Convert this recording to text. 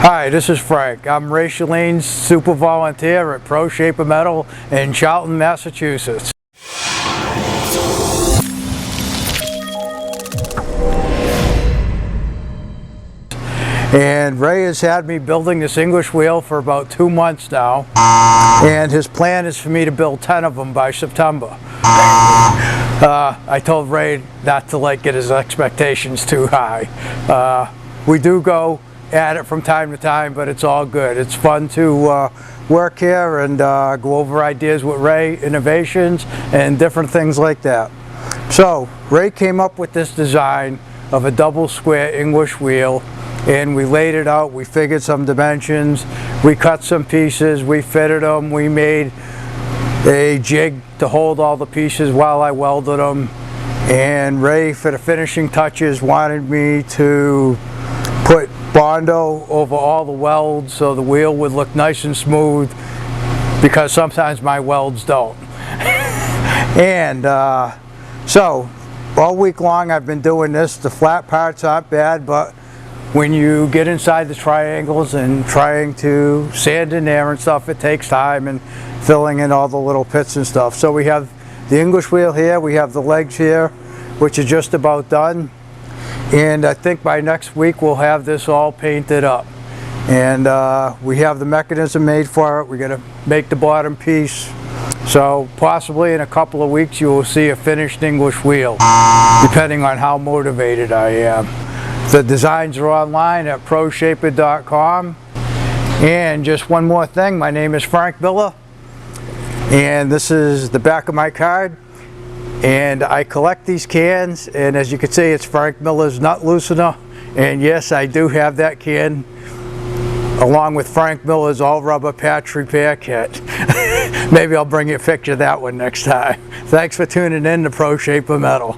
Hi, this is Frank. I'm Wray Schelin's super volunteer at Pro Shaper Metal in Charlton, Massachusetts. And Ray has had me building this English wheel for about 2 months now, and his plan is for me to build 10 of them by September. I told Ray not to get his expectations too high. We do go at it from time to time, but it's all good. It's fun to work here and go over ideas with Ray, innovations, and different things like that. So Ray came up with this design of a double square English wheel, and we laid it out. We figured some dimensions, we cut some pieces, we fitted them, we made a jig to hold all the pieces while I welded them, and Ray, for the finishing touches, wanted me to put bondo over all the welds so the wheel would look nice and smooth, because sometimes my welds don't. And so all week long I've been doing this. The flat parts aren't bad, but when you get inside the triangles and trying to sand in there and stuff, it takes time, and filling in all the little pits and stuff. So we have the English wheel here, we have the legs here, which is just about done. And I think by next week we'll have this all painted up. And we have the mechanism made for it. We're going to make the bottom piece. So possibly in a couple of weeks you will see a finished English wheel, depending on how motivated I am. The designs are online at proshaper.com. And just one more thing, my name is Frank Miller, and this is the back of my card. And I collect these cans, and as you can see, it's Frank Miller's nut loosener. And yes, I do have that can, along with Frank Miller's all rubber patch repair kit. Maybe I'll bring you a picture of that one next time. Thanks for tuning in to Pro Shaper Metal.